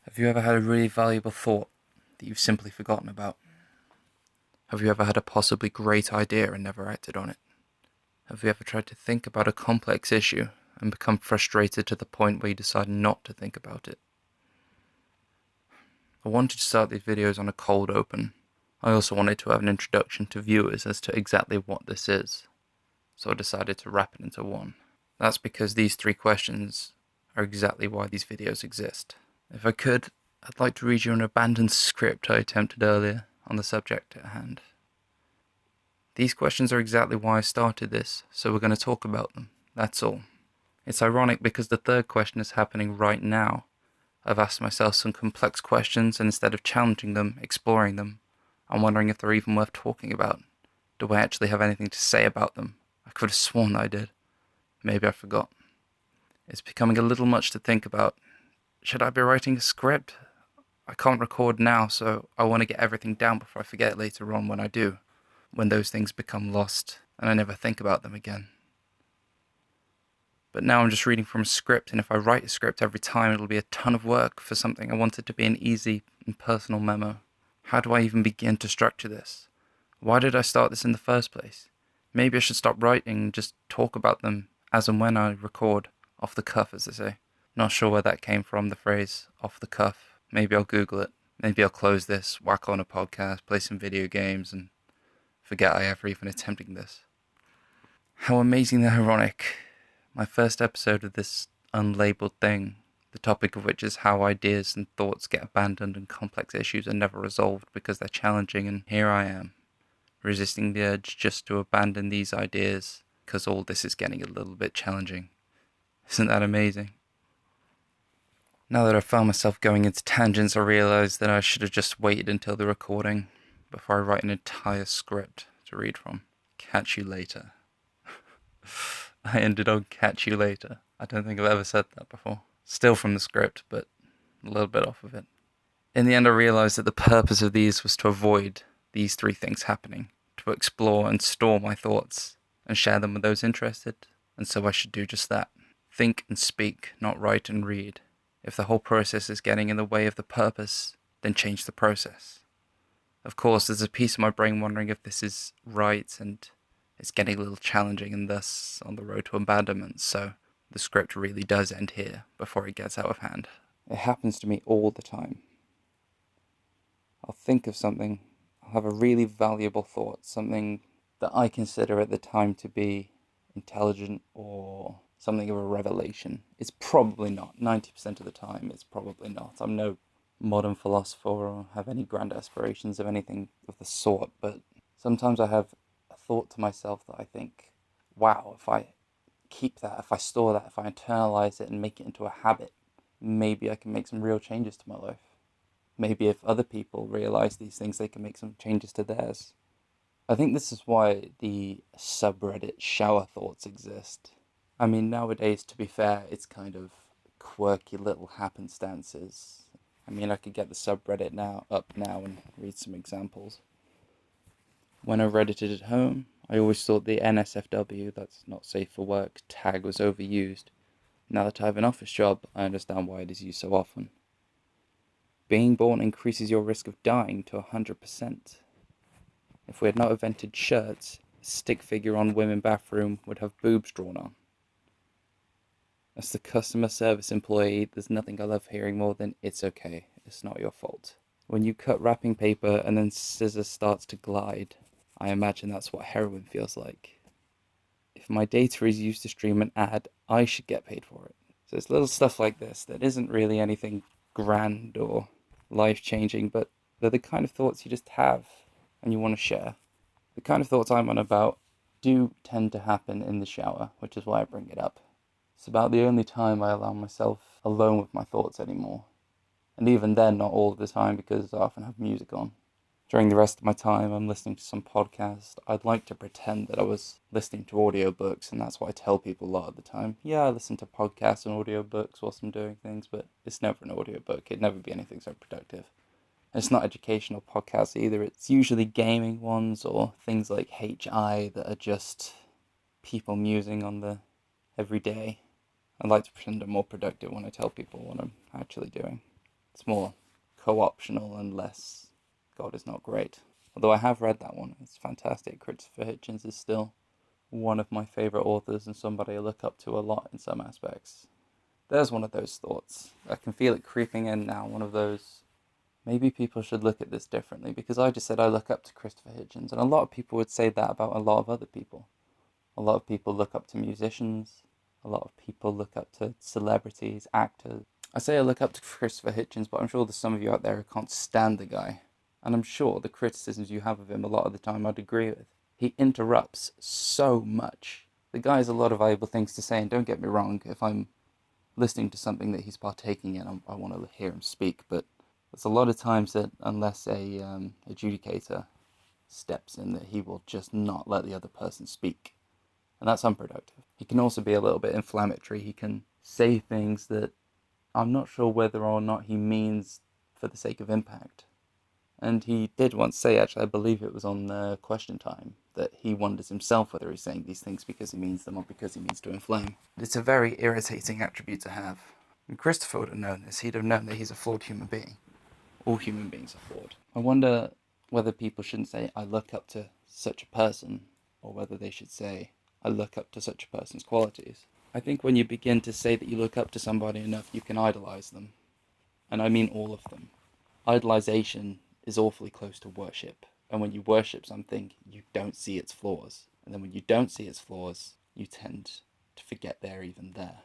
Have you ever had a really valuable thought that you've simply forgotten about? Have you ever had a possibly great idea and never acted on it? Have you ever tried to think about a complex issue and become frustrated to the point where you decide not to think about it? I wanted to start these videos on a cold open. I also wanted to have an introduction to viewers as to exactly what this is, so I decided to wrap it into one. That's because these three questions are exactly why these videos exist. If I could, I'd like to read you an abandoned script I attempted earlier on the subject at hand. These questions are exactly why I started this, so we're going to talk about them, that's all. It's ironic because the third question is happening right now. I've asked myself some complex questions, and instead of challenging them, exploring them, I'm wondering if they're even worth talking about. Do I actually have anything to say about them? I could have sworn I did. Maybe I forgot. It's becoming a little much to think about. Should I be writing a script? I can't record now, so I want to get everything down before I forget later on when I do, when those things become lost and I never think about them again. But now I'm just reading from a script, and if I write a script every time, it'll be a ton of work for something I want it to be an easy and personal memo. How do I even begin to structure this? Why did I start this in the first place? Maybe I should stop writing and just talk about them as and when I record, off the cuff, as they say. Not sure where that came from, the phrase off the cuff. Maybe I'll Google it. Maybe I'll close this, whack on a podcast, play some video games, and forget I ever even attempted this. How amazingly ironic. My first episode of this unlabeled thing, the topic of which is how ideas and thoughts get abandoned and complex issues are never resolved because they're challenging, and here I am, resisting the urge just to abandon these ideas because all this is getting a little bit challenging. Isn't that amazing? Now that I found myself going into tangents, I realised that I should have just waited until the recording before I write an entire script to read from. Catch you later. I ended on catch you later. I don't think I've ever said that before. Still from the script, but a little bit off of it. In the end, I realised that the purpose of these was to avoid these three things happening, to explore and store my thoughts and share them with those interested, and so I should do just that. Think and speak, not write and read. If the whole process is getting in the way of the purpose, then change the process. Of course, there's a piece of my brain wondering if this is right, and it's getting a little challenging and thus on the road to abandonment, so the script really does end here before it gets out of hand. It happens to me all the time. I'll think of something, I'll have a really valuable thought, something that I consider at the time to be intelligent or something of a revelation. It's probably not. 90% of the time, it's probably not. I'm no modern philosopher or have any grand aspirations of anything of the sort, but sometimes I have a thought to myself that I think, wow, if I keep that, if I store that, if I internalize it and make it into a habit, maybe I can make some real changes to my life. Maybe if other people realize these things, they can make some changes to theirs. I think this is why the subreddit shower thoughts exist. I mean, nowadays, to be fair, it's kind of quirky little happenstances. I mean, I could get the subreddit up now and read some examples. When I reddited at home, I always thought the NSFW, that's not safe for work, tag was overused. Now that I have an office job, I understand why it is used so often. Being born increases your risk of dying to 100%. If we had not invented shirts, a stick figure on women bathroom would have boobs drawn on. As the customer service employee, there's nothing I love hearing more than "it's okay, it's not your fault." When you cut wrapping paper and then scissors starts to glide, I imagine that's what heroin feels like. If my data is used to stream an ad, I should get paid for it. So it's little stuff like this that isn't really anything grand or life-changing, but they're the kind of thoughts you just have and you want to share. The kind of thoughts I'm on about do tend to happen in the shower, which is why I bring it up. It's about the only time I allow myself alone with my thoughts anymore. And even then, not all of the time, because I often have music on. During the rest of my time, I'm listening to some podcast. I'd like to pretend that I was listening to audiobooks, and that's what I tell people a lot of the time. Yeah, I listen to podcasts and audiobooks whilst I'm doing things, but it's never an audiobook. It'd never be anything so productive. And it's not educational podcasts either. It's usually gaming ones or things like HI that are just people musing on the everyday. I like to pretend I'm more productive when I tell people what I'm actually doing. It's more co-optional and less God is not great. Although I have read that one. It's fantastic. Christopher Hitchens is still one of my favourite authors and somebody I look up to a lot in some aspects. There's one of those thoughts. I can feel it creeping in now, one of those, maybe people should look at this differently, because I just said I look up to Christopher Hitchens, and a lot of people would say that about a lot of other people. A lot of people look up to musicians, a lot of people look up to celebrities, actors. I say I look up to Christopher Hitchens, but I'm sure there's some of you out there who can't stand the guy. And I'm sure the criticisms you have of him a lot of the time I'd agree with. He interrupts so much. The guy has a lot of valuable things to say, and don't get me wrong, if I'm listening to something that he's partaking in, I want to hear him speak, but there's a lot of times that unless a adjudicator steps in, that he will just not let the other person speak. And that's unproductive. He can also be a little bit inflammatory. He can say things that I'm not sure whether or not he means for the sake of impact. And he did once say, actually, I believe it was on Question Time, that he wonders himself whether he's saying these things because he means them or because he means to inflame. It's a very irritating attribute to have. And Christopher would have known this. He'd have known that he's a flawed human being. All human beings are flawed. I wonder whether people shouldn't say, I look up to such a person, or whether they should say, I look up to such a person's qualities. I think when you begin to say that you look up to somebody enough, you can idolize them. And I mean all of them. Idolization is awfully close to worship. And when you worship something, you don't see its flaws. And then when you don't see its flaws, you tend to forget they're even there.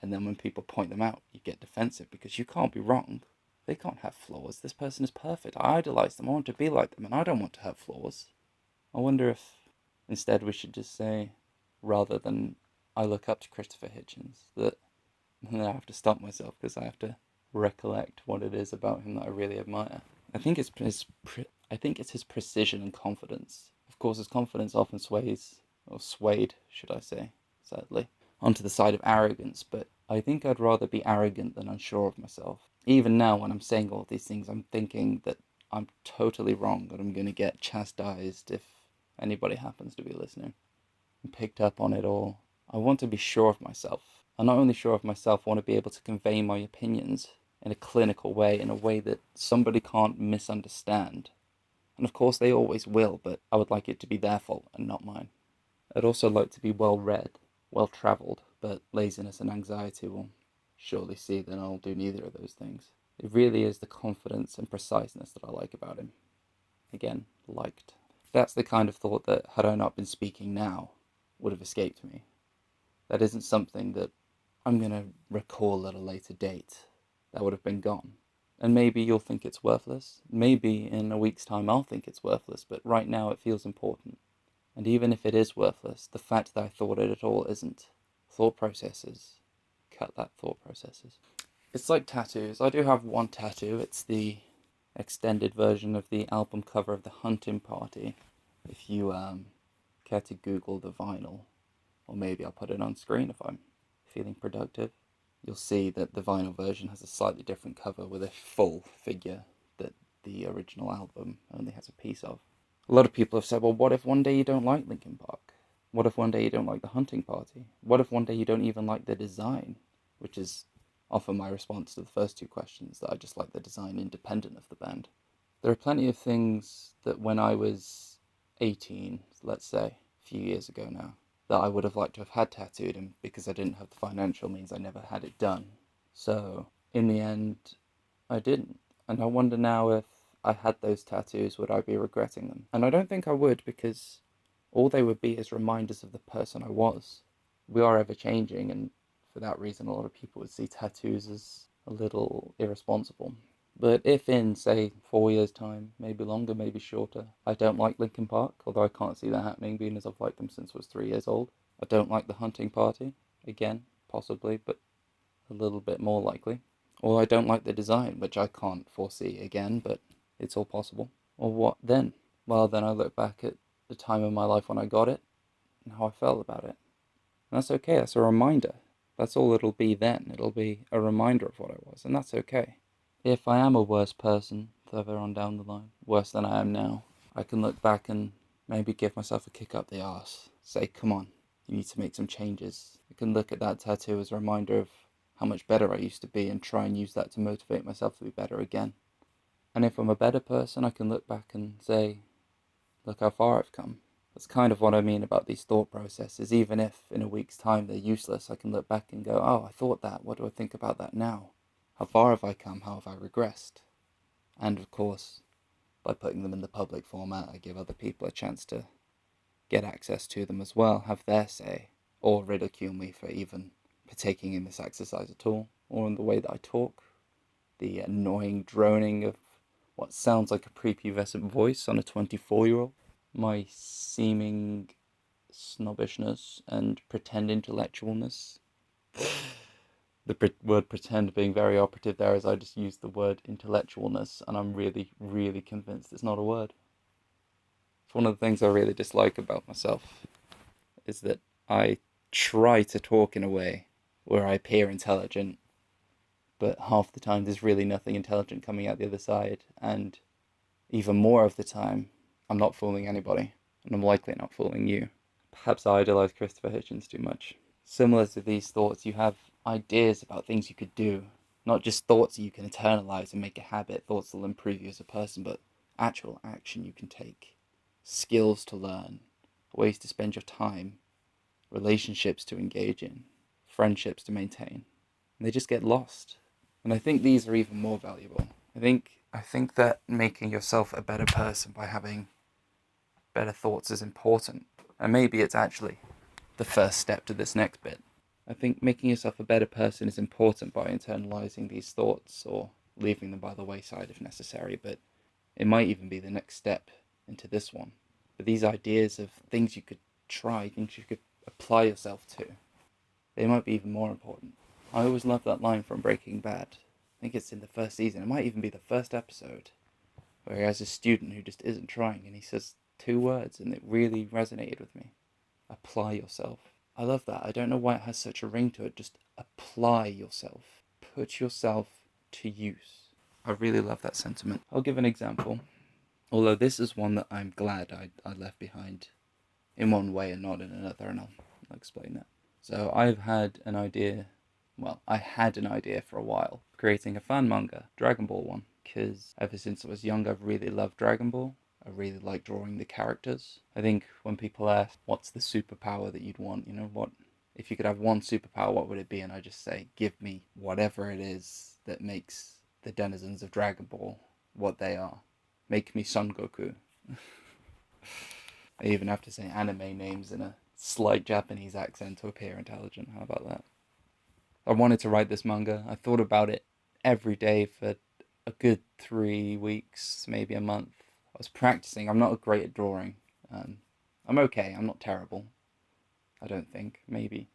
And then when people point them out, you get defensive because you can't be wrong. They can't have flaws. This person is perfect. I idolize them. I want to be like them, and I don't want to have flaws. I wonder if instead we should just say, rather than I look up to Christopher Hitchens, that I have to stop myself because I have to recollect what it is about him that I really admire. I think it's his precision and confidence. Of course, his confidence often swayed, should I say, sadly, onto the side of arrogance, but I think I'd rather be arrogant than unsure of myself. Even now, when I'm saying all these things, I'm thinking that I'm totally wrong, and I'm going to get chastised if anybody happens to be listening and picked up on it all. I want to be sure of myself. I'm not only sure of myself, I want to be able to convey my opinions in a clinical way, in a way that somebody can't misunderstand. And of course they always will, but I would like it to be their fault and not mine. I'd also like to be well read, well travelled, but laziness and anxiety will surely see that I'll do neither of those things. It really is the confidence and preciseness that I like about him. Again, liked. That's the kind of thought that, had I not been speaking now, would have escaped me. That isn't something that I'm going to recall at a later date. That would have been gone. And maybe you'll think it's worthless. Maybe in a week's time I'll think it's worthless, but right now it feels important. And even if it is worthless, the fact that I thought it at all isn't. Thought processes. Cut that thought processes. It's like tattoos. I do have one tattoo. It's the extended version of the album cover of The Hunting Party. If you care to Google the vinyl, or maybe I'll put it on screen if I'm feeling productive, you'll see that the vinyl version has a slightly different cover with a full figure that the original album only has a piece of. A lot of people have said, well, what if one day you don't like Linkin Park? What if one day you don't like The Hunting Party? What if one day you don't even like the design? Which is often my response to the first two questions, that I just like the design independent of the band. There are plenty of things that when I was 18, let's say, a few years ago now, that I would have liked to have had tattooed, and because I didn't have the financial means, I never had it done. So, in the end, I didn't. And I wonder now, if I had those tattoos, would I be regretting them? And I don't think I would, because all they would be is reminders of the person I was. We are ever changing, and for that reason, a lot of people would see tattoos as a little irresponsible. But if in, say, 4 years' time, maybe longer, maybe shorter, I don't like Linkin Park, although I can't see that happening, being as I've liked them since I was 3 years old. I don't like The Hunting Party, again, possibly, but a little bit more likely. Or I don't like the design, which I can't foresee again, but it's all possible. Or what then? Well, then I look back at the time in my life when I got it, and how I felt about it. And that's okay, that's a reminder. That's all it'll be then. It'll be a reminder of what I was, and that's okay. If I am a worse person further on down the line, worse than I am now, I can look back and maybe give myself a kick up the arse. Say, come on, you need to make some changes. I can look at that tattoo as a reminder of how much better I used to be and try and use that to motivate myself to be better again. And if I'm a better person, I can look back and say, look how far I've come. That's kind of what I mean about these thought processes. Even if in a week's time they're useless, I can look back and go, oh, I thought that. What do I think about that now? How far have I come? How have I regressed? And of course, by putting them in the public format, I give other people a chance to get access to them as well, have their say, or ridicule me for even partaking in this exercise at all, or in the way that I talk, the annoying droning of what sounds like a prepubescent voice on a 24-year-old, my seeming snobbishness and pretend intellectualness. The word pretend being very operative there, as I just used the word intellectualness, and I'm really, really convinced it's not a word. It's one of the things I really dislike about myself, is that I try to talk in a way where I appear intelligent, but half the time there's really nothing intelligent coming out the other side, and even more of the time I'm not fooling anybody, and I'm likely not fooling you. Perhaps I idolize Christopher Hitchens too much. Similar to these thoughts, you have ideas about things you could do, not just thoughts that you can internalize and make a habit, thoughts that will improve you as a person, but actual action you can take, skills to learn, ways to spend your time, relationships to engage in, friendships to maintain. And they just get lost. And I think these are even more valuable. I think that making yourself a better person by having better thoughts is important. And maybe it's actually the first step to this next bit. I think making yourself a better person is important by internalizing these thoughts or leaving them by the wayside if necessary, but it might even be the next step into this one. But these ideas of things you could try, things you could apply yourself to, they might be even more important. I always love that line from Breaking Bad. I think it's in the first season. It might even be the first episode, where he has a student who just isn't trying, and he says 2 words, and it really resonated with me. Apply yourself. I love that. I don't know why it has such a ring to it. Just apply yourself. Put yourself to use. I really love that sentiment. I'll give an example. Although this is one that I'm glad I left behind in one way and not in another, and I'll explain that. So I had an idea for a while, creating a fan manga, Dragon Ball one, because ever since I was young I've really loved Dragon Ball. I really like drawing the characters. I think when people ask, what's the superpower that you'd want, what, if you could have one superpower, what would it be? And I just say, give me whatever it is that makes the denizens of Dragon Ball what they are. Make me Son Goku. I even have to say anime names in a slight Japanese accent to appear intelligent. How about that? I wanted to write this manga. I thought about it every day for a good 3 weeks, maybe a month. I was practicing. I'm not great at drawing. I'm okay. I'm not terrible. I don't think. Maybe.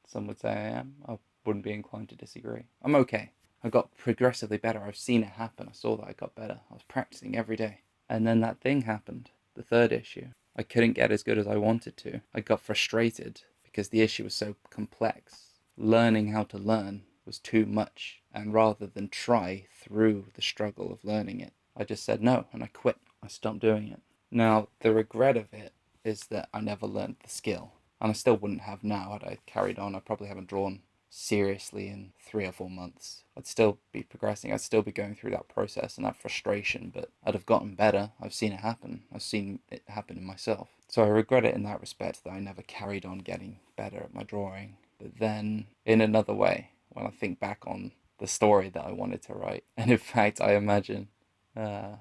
Some would say I am. I wouldn't be inclined to disagree. I'm okay. I got progressively better. I've seen it happen. I saw that I got better. I was practicing every day. And then that thing happened. The 3rd issue. I couldn't get as good as I wanted to. I got frustrated because the issue was so complex. Learning how to learn was too much. And rather than try through the struggle of learning it, I just said no and I quit. I stopped doing it. Now, the regret of it is that I never learned the skill. And I still wouldn't have now had I carried on. I probably haven't drawn seriously in 3 or 4 months. I'd still be progressing. I'd still be going through that process and that frustration, but I'd have gotten better. I've seen it happen. I've seen it happen in myself. So I regret it in that respect, that I never carried on getting better at my drawing. But then, in another way, when I think back on the story that I wanted to write, and in fact, I imagine that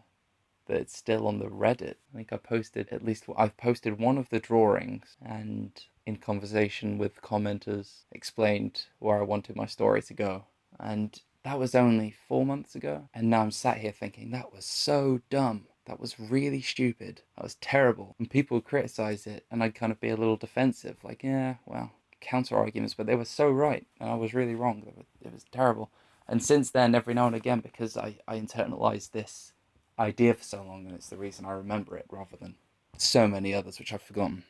it's still on the Reddit. I think I've posted one of the drawings, and in conversation with commenters explained where I wanted my story to go. And that was only 4 months ago. And now I'm sat here thinking, that was so dumb. That was really stupid. That was terrible. And people would criticize it, and I'd kind of be a little defensive, like, yeah, well, counter arguments, but they were so right, and I was really wrong. It was terrible. And since then, every now and again, because I internalized this idea for so long, and it's the reason I remember it rather than so many others which I've forgotten,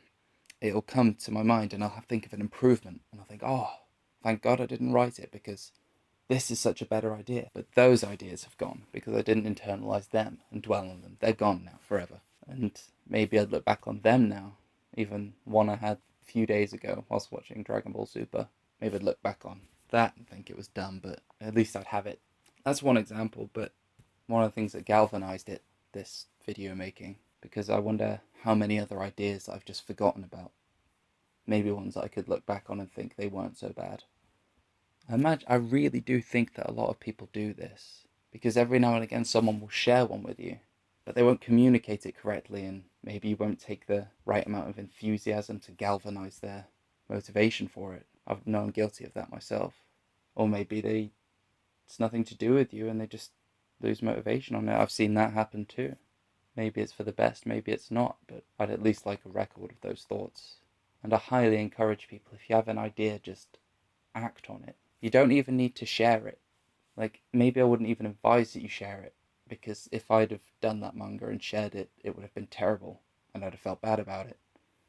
it'll come to my mind and I'll think of an improvement, and I'll think, oh, thank God I didn't write it, because this is such a better idea. But those ideas have gone because I didn't internalize them and dwell on them. They're gone now forever. And maybe I'd look back on them now, even one I had a few days ago whilst watching Dragon Ball Super. Maybe I'd look back on that and think it was dumb, but at least I'd have it. That's one example, but one of the things that galvanized it, this video making, because I wonder how many other ideas I've just forgotten about. Maybe ones that I could look back on and think they weren't so bad. I really do think that a lot of people do this, because every now and again someone will share one with you, but they won't communicate it correctly, and maybe you won't take the right amount of enthusiasm to galvanize their motivation for it. I've known guilty of that myself. Or maybe it's nothing to do with you and they just lose motivation on it. I've seen that happen too. Maybe it's for the best, maybe it's not, but I'd at least like a record of those thoughts. And I highly encourage people, if you have an idea, just act on it. You don't even need to share it. Like, maybe I wouldn't even advise that you share it, because if I'd have done that manga and shared it, it would have been terrible, and I'd have felt bad about it.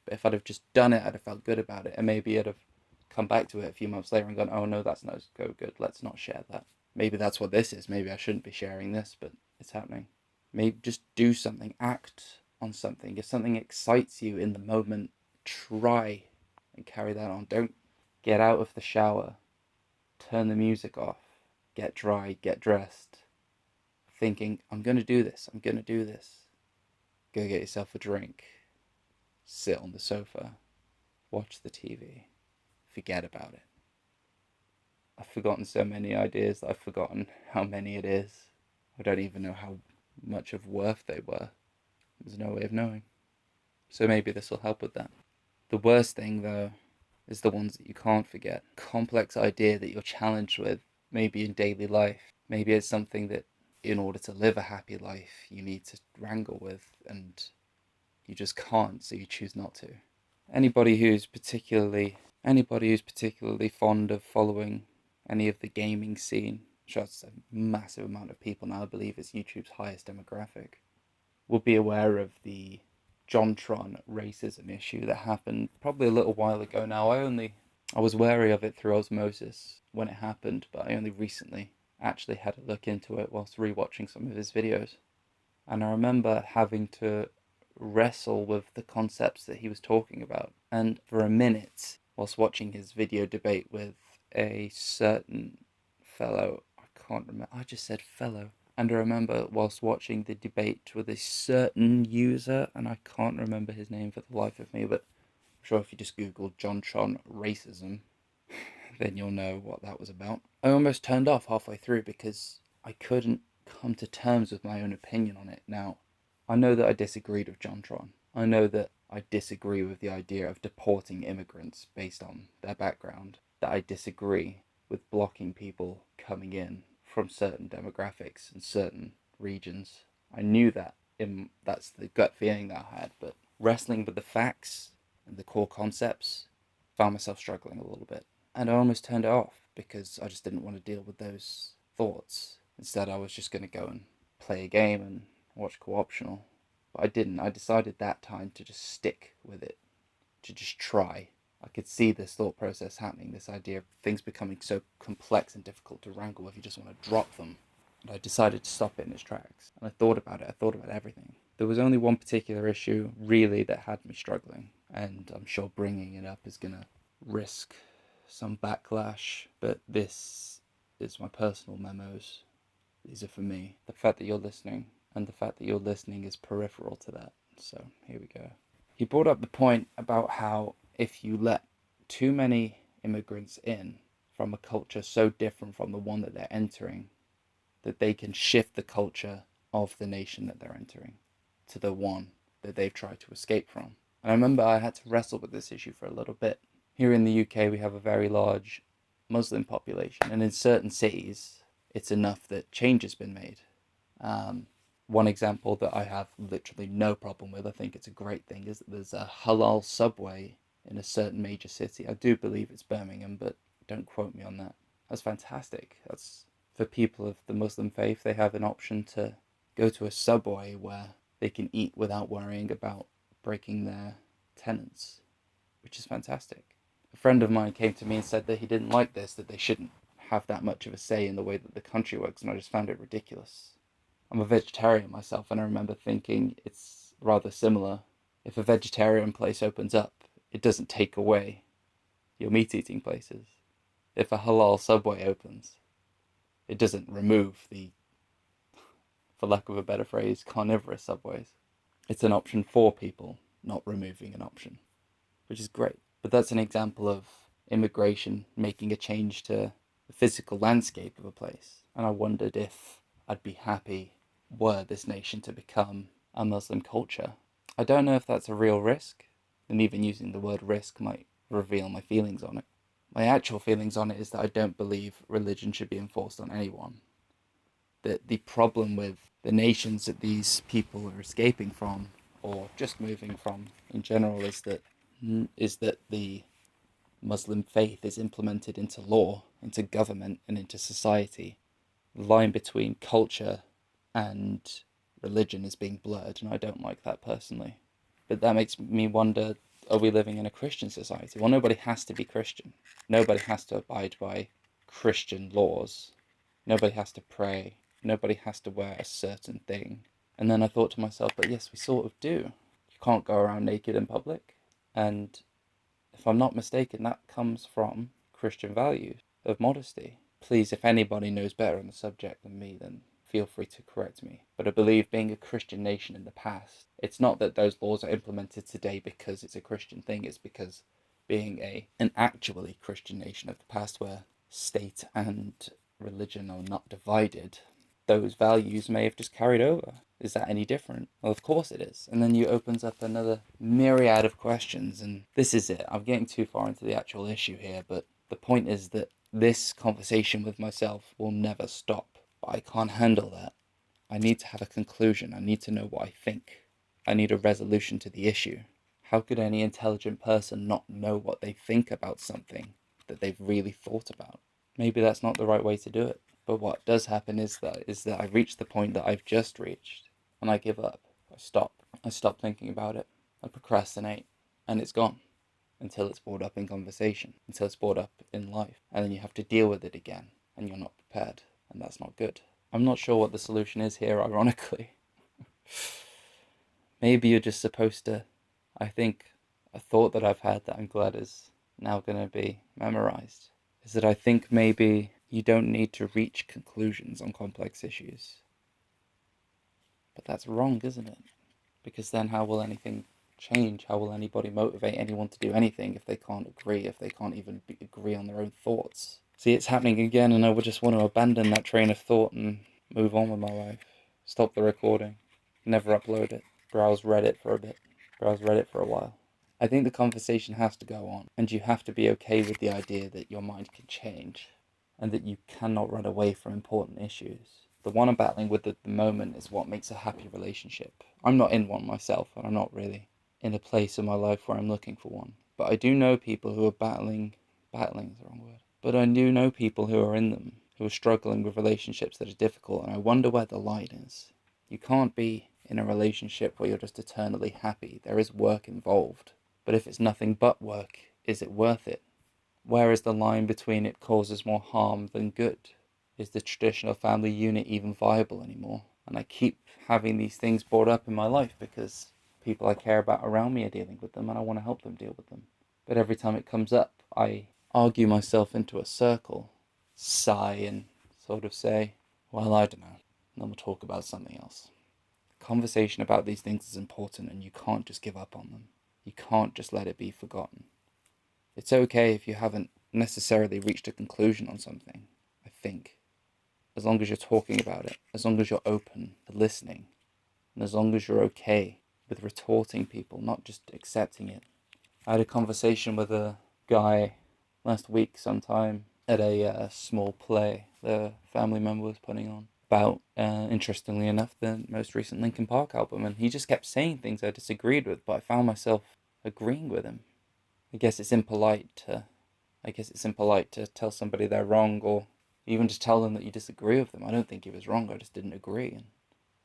But if I'd have just done it, I'd have felt good about it, and maybe I'd have come back to it a few months later and gone, oh no, that's not so good, let's not share that. Maybe that's what this is. Maybe I shouldn't be sharing this, but it's happening. Maybe just do something, act on something. If something excites you in the moment, try and carry that on. Don't get out of the shower, turn the music off, get dry, get dressed, thinking, I'm going to do this, I'm going to do this. Go get yourself a drink, sit on the sofa, watch the TV, forget about it. I've forgotten so many ideas that I've forgotten how many it is. I don't even know how much of worth they were. There's no way of knowing. So maybe this will help with that. The worst thing, though, is the ones that you can't forget. Complex idea that you're challenged with, maybe in daily life. Maybe it's something that, in order to live a happy life, you need to wrangle with, and you just can't, so you choose not to. Anybody who's particularly fond of following any of the gaming scene, which is a massive amount of people now, I believe it's YouTube's highest demographic, will be aware of the JonTron racism issue that happened probably a little while ago now. I was wary of it through osmosis when it happened, but I only recently actually had a look into it whilst rewatching some of his videos. And I remember having to wrestle with the concepts that he was talking about. And for a minute, whilst watching his video debate with a certain fellow, I can't remember, I just said fellow. And I remember whilst watching the debate with a certain user, and I can't remember his name for the life of me, but I'm sure if you just Google JonTron racism, then you'll know what that was about. I almost turned off halfway through because I couldn't come to terms with my own opinion on it. Now, I know that I disagreed with JonTron. I know that I disagree with the idea of deporting immigrants based on their background. That I disagree with blocking people coming in from certain demographics and certain regions. I knew that. That's the gut feeling that I had, but wrestling with the facts and the core concepts, found myself struggling a little bit. And I almost turned it off because I just didn't want to deal with those thoughts. Instead, I was just going to go and play a game and watch Co-optional. But I didn't. I decided that time to just stick with it, to just try. I could see this thought process happening, this idea of things becoming so complex and difficult to wrangle with, you just want to drop them. And I decided to stop it in its tracks. And I thought about it, I thought about everything. There was only one particular issue, really, that had me struggling. And I'm sure bringing it up is going to risk some backlash, but this is my personal memos. These are for me. The fact that you're listening, and the fact that you're listening is peripheral to that. So here we go. He brought up the point about how if you let too many immigrants in from a culture so different from the one that they're entering, that they can shift the culture of the nation that they're entering to the one that they've tried to escape from. And I remember I had to wrestle with this issue for a little bit. Here in the UK, we have a very large Muslim population, and in certain cities, it's enough that change has been made. One example that I have literally no problem with, I think it's a great thing, is that there's a halal subway in a certain major city. I do believe it's Birmingham, but don't quote me on that. That's fantastic. That's for people of the Muslim faith. They have an option to go to a subway where they can eat without worrying about breaking their tenants, which is fantastic. A friend of mine came to me and said that he didn't like this, that they shouldn't have that much of a say in the way that the country works, and I just found it ridiculous. I'm a vegetarian myself, and I remember thinking it's rather similar. If a vegetarian place opens up, it doesn't take away your meat-eating places. If a halal Subway opens, it doesn't remove the, for lack of a better phrase, carnivorous Subways. It's an option for people, not removing an option, which is great. But that's an example of immigration making a change to the physical landscape of a place. And I wondered if I'd be happy were this nation to become a Muslim culture. I don't know if that's a real risk, and even using the word risk might reveal my feelings on it. My actual feelings on it is that I don't believe religion should be enforced on anyone. That the problem with the nations that these people are escaping from, or just moving from in general, is that the Muslim faith is implemented into law, into government, and into society. The line between culture and religion is being blurred, and I don't like that personally. But that makes me wonder, are we living in a Christian society? Well, nobody has to be Christian. Nobody has to abide by Christian laws. Nobody has to pray. Nobody has to wear a certain thing. And then I thought to myself, but yes, we sort of do. You can't go around naked in public. And if I'm not mistaken, that comes from Christian values of modesty. Please, if anybody knows better on the subject than me, then feel free to correct me. But I believe being a Christian nation in the past, it's not that those laws are implemented today because it's a Christian thing, it's because being an actually Christian nation of the past where state and religion are not divided, those values may have just carried over. Is that any different? Well, of course it is. And then you opens up another myriad of questions, and this is it. I'm getting too far into the actual issue here, but the point is that this conversation with myself will never stop. But I can't handle that. I need to have a conclusion. I need to know what I think. I need a resolution to the issue. How could any intelligent person not know what they think about something that they've really thought about? Maybe that's not the right way to do it. But what does happen is that I reach the point that I've just reached, and I give up. I stop. I stop thinking about it. I procrastinate, and it's gone until it's brought up in conversation, until it's brought up in life, and then you have to deal with it again, and you're not prepared, and that's not good. I'm not sure what the solution is here, ironically. Maybe you're just supposed to, I think, a thought that I've had that I'm glad is now going to be memorized, is that I think maybe you don't need to reach conclusions on complex issues. But that's wrong, isn't it? Because then how will anything change? How will anybody motivate anyone to do anything if they can't agree, if they can't even agree on their own thoughts? See, it's happening again, and I would just want to abandon that train of thought and move on with my life. Stop the recording. Never upload it. Browse Reddit for a bit. Browse Reddit for a while. I think the conversation has to go on, and you have to be okay with the idea that your mind can change, and that you cannot run away from important issues. The one I'm battling with at the moment is what makes a happy relationship. I'm not in one myself, and I'm not really in a place in my life where I'm looking for one. But I do know people who are battling is the wrong word. But I do know people who are in them, who are struggling with relationships that are difficult, and I wonder where the line is. You can't be in a relationship where you're just eternally happy. There is work involved. But if it's nothing but work, is it worth it? Where is the line between it causes more harm than good? Is the traditional family unit even viable anymore? And I keep having these things brought up in my life because people I care about around me are dealing with them and I want to help them deal with them. But every time it comes up, I argue myself into a circle, sigh and sort of say, well, I don't know. And then we'll talk about something else. Conversation about these things is important and you can't just give up on them. You can't just let it be forgotten. It's okay if you haven't necessarily reached a conclusion on something, I think. As long as you're talking about it, as long as you're open to listening, and as long as you're okay with retorting people, not just accepting it. I had a conversation with a guy last week sometime at a small play the family member was putting on about, interestingly enough, the most recent Linkin Park album, and he just kept saying things I disagreed with, but I found myself agreeing with him. I guess it's impolite to tell somebody they're wrong, or even just tell them that you disagree with them. I don't think he was wrong, I just didn't agree. And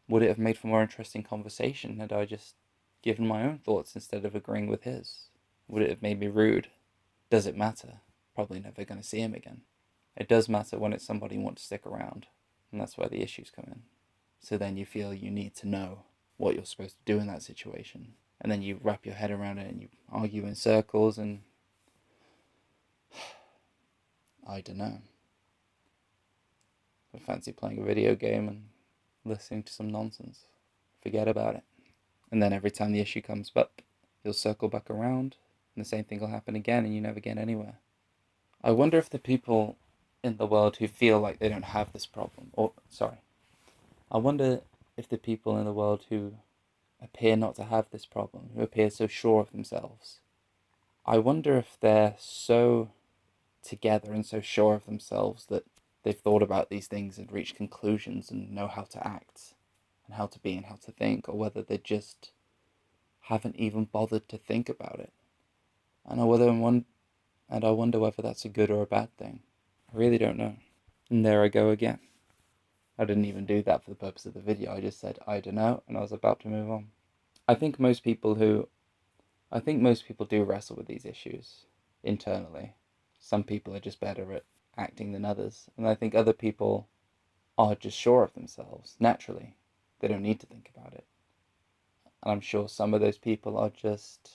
would it have made for more interesting conversation had I just given my own thoughts instead of agreeing with his? Would it have made me rude? Does it matter? Probably never going to see him again. It does matter when it's somebody you want to stick around, and that's where the issues come in. So then you feel you need to know what you're supposed to do in that situation, and then you wrap your head around it and you argue in circles, and I don't know. I fancy playing a video game and listening to some nonsense. Forget about it. And then every time the issue comes up, you'll circle back around, and the same thing will happen again, and you never get anywhere. I wonder if the people in the world who feel like they don't have this problem, I wonder if the people in the world who appear not to have this problem, who appear so sure of themselves, I wonder if they're so together and so sure of themselves that they've thought about these things and reached conclusions and know how to act and how to be and how to think, or whether they just haven't even bothered to think about it. And I wonder whether that's a good or a bad thing. I really don't know. And there I go again. I didn't even do that for the purpose of the video. I just said, I don't know, and I was about to move on. I think most people do wrestle with these issues internally. Some people are just better at acting than others. And I think other people are just sure of themselves, naturally. They don't need to think about it. And I'm sure some of those people are just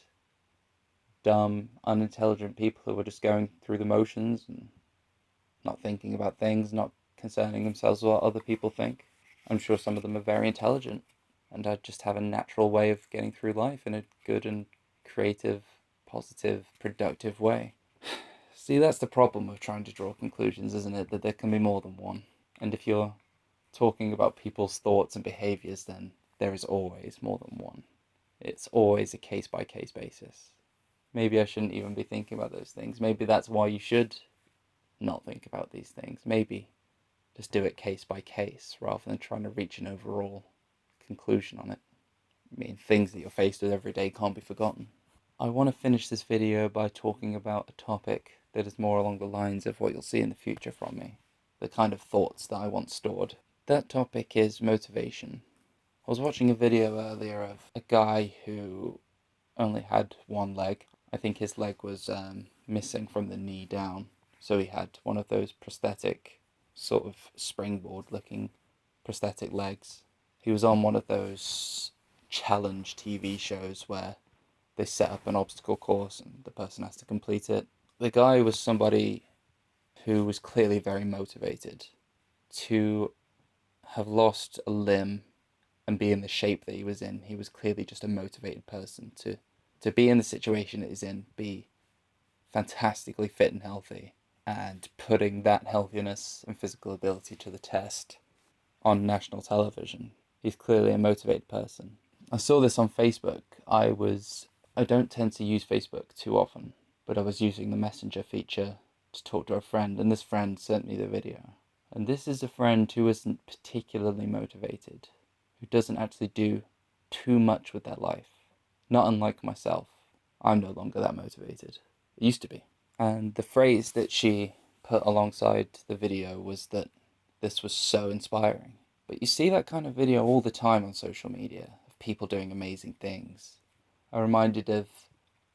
dumb, unintelligent people who are just going through the motions and not thinking about things, not concerning themselves with what other people think. I'm sure some of them are very intelligent and just have a natural way of getting through life in a good and creative, positive, productive way. See, that's the problem with trying to draw conclusions, isn't it? That there can be more than one. And if you're talking about people's thoughts and behaviors, then there is always more than one. It's always a case-by-case basis. Maybe I shouldn't even be thinking about those things. Maybe that's why you should not think about these things. Maybe just do it case by case rather than trying to reach an overall conclusion on it. I mean, things that you're faced with every day can't be forgotten. I want to finish this video by talking about a topic that is more along the lines of what you'll see in the future from me. The kind of thoughts that I want stored. That topic is motivation. I was watching a video earlier of a guy who only had one leg. I think his leg was missing from the knee down. So he had one of those prosthetic, sort of springboard looking prosthetic legs. He was on one of those challenge TV shows where they set up an obstacle course and the person has to complete it. The guy was somebody who was clearly very motivated. To have lost a limb and be in the shape that he was in, he was clearly just a motivated person. To be in the situation that he's in, be fantastically fit and healthy, and putting that healthiness and physical ability to the test on national television. He's clearly a motivated person. I saw this on Facebook. I don't tend to use Facebook too often, but I was using the Messenger feature to talk to a friend, and this friend sent me the video. And this is a friend who isn't particularly motivated, who doesn't actually do too much with their life. Not unlike myself. I'm no longer that motivated. It used to be. And the phrase that she put alongside the video was that this was so inspiring. But you see that kind of video all the time on social media, of people doing amazing things. I'm reminded of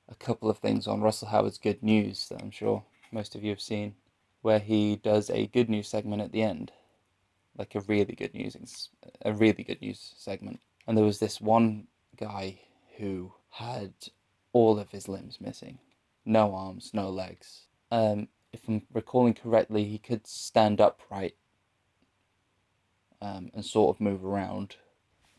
a couple of things on Russell Howard's Good News that I'm sure most of you have seen, where he does a good news segment at the end, like a really good news segment. And there was this one guy who had all of his limbs missing, no arms, no legs. If I'm recalling correctly, he could stand upright and sort of move around.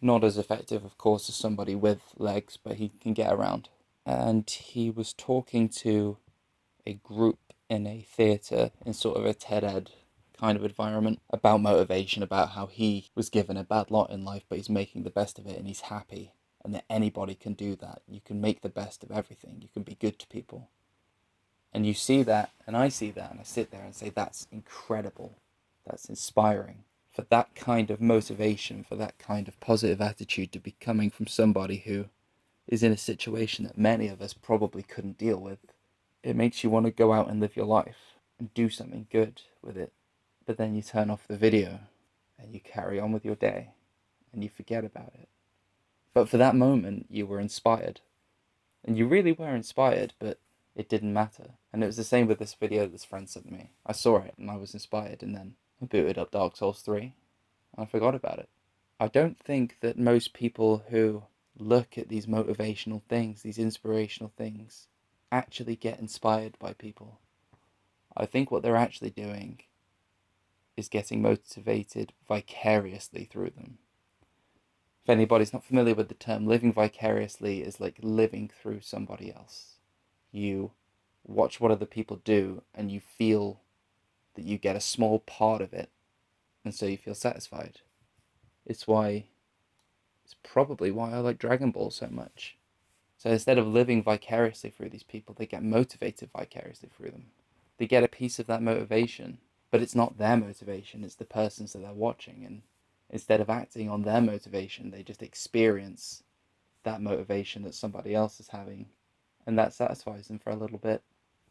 Not as effective, of course, as somebody with legs, but he can get around. And he was talking to a group in a theatre in sort of a TED Ed kind of environment about motivation, about how he was given a bad lot in life, but he's making the best of it and he's happy, and that anybody can do that. You can make the best of everything. You can be good to people. And you see that, and I see that, and I sit there and say, that's incredible. That's inspiring. For that kind of motivation, for that kind of positive attitude to be coming from somebody who is in a situation that many of us probably couldn't deal with, it makes you want to go out and live your life and do something good with it. But then you turn off the video and you carry on with your day and you forget about it. But for that moment, you were inspired. And you really were inspired, but it didn't matter. And it was the same with this video that this friend sent me. I saw it and I was inspired, and then I booted up Dark Souls 3 and I forgot about it. I don't think that most people who look at these motivational things, these inspirational things, actually get inspired by people. I think what they're actually doing is getting motivated vicariously through them. If anybody's not familiar with the term, living vicariously is like living through somebody else. You watch what other people do and you feel that you get a small part of it, and so you feel satisfied. It's probably why I like Dragon Ball so much. So instead of living vicariously through these people, they get motivated vicariously through them. They get a piece of that motivation, but it's not their motivation, it's the person's that they're watching. And instead of acting on their motivation, they just experience that motivation that somebody else is having, and that satisfies them for a little bit,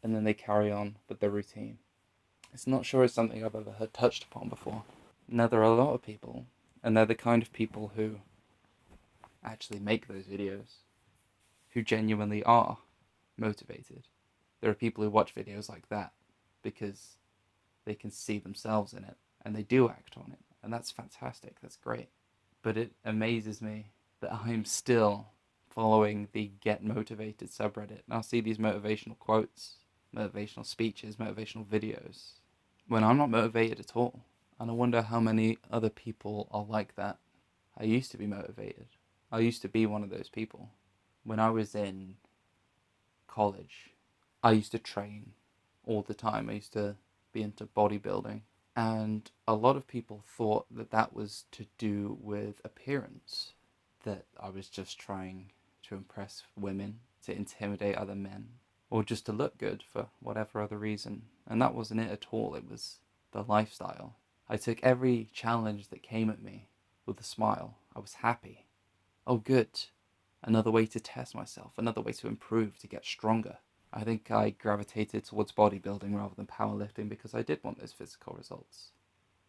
and then they carry on with their routine. It's not sure it's something I've ever heard touched upon before. Now, there are a lot of people, and they're the kind of people who actually make those videos, who genuinely are motivated. There are people who watch videos like that because they can see themselves in it and they do act on it, and that's fantastic, that's great. But it amazes me that I'm still following the Get Motivated subreddit, and I'll see these motivational quotes, motivational speeches, motivational videos when I'm not motivated at all. And I wonder how many other people are like that. I used to be motivated. I used to be one of those people. When I was in college, I used to train all the time. I used to be into bodybuilding. And a lot of people thought that that was to do with appearance, that I was just trying to impress women, to intimidate other men, or just to look good for whatever other reason. And that wasn't it at all. It was the lifestyle. I took every challenge that came at me with a smile. I was happy. Oh, good. Another way to test myself, another way to improve, to get stronger. I think I gravitated towards bodybuilding rather than powerlifting because I did want those physical results.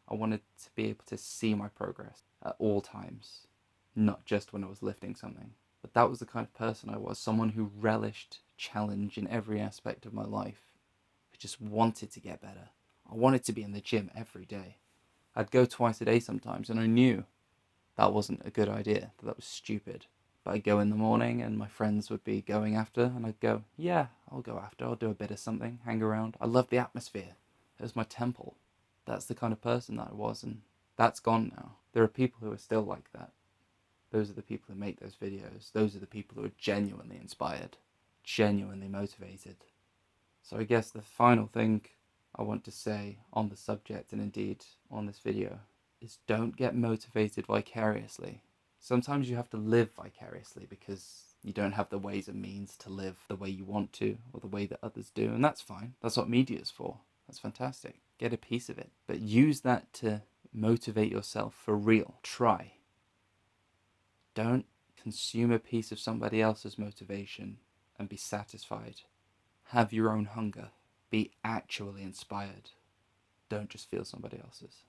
I wanted to be able to see my progress at all times, not just when I was lifting something. But that was the kind of person I was, someone who relished challenge in every aspect of my life, who just wanted to get better. I wanted to be in the gym every day. I'd go twice a day sometimes, and I knew that wasn't a good idea, that was stupid. But I'd go in the morning and my friends would be going after, and I'd go, yeah, I'll go after, I'll do a bit of something, hang around. I loved the atmosphere. It was my temple. That's the kind of person that I was, and that's gone now. There are people who are still like that. Those are the people who make those videos. Those are the people who are genuinely inspired, genuinely motivated. So I guess the final thing I want to say on the subject, and indeed on this video, is don't get motivated vicariously. Sometimes you have to live vicariously because you don't have the ways and means to live the way you want to or the way that others do, and that's fine. That's what media is for. That's fantastic. Get a piece of it. But use that to motivate yourself for real. Try. Don't consume a piece of somebody else's motivation and be satisfied. Have your own hunger. Be actually inspired. Don't just feel somebody else's.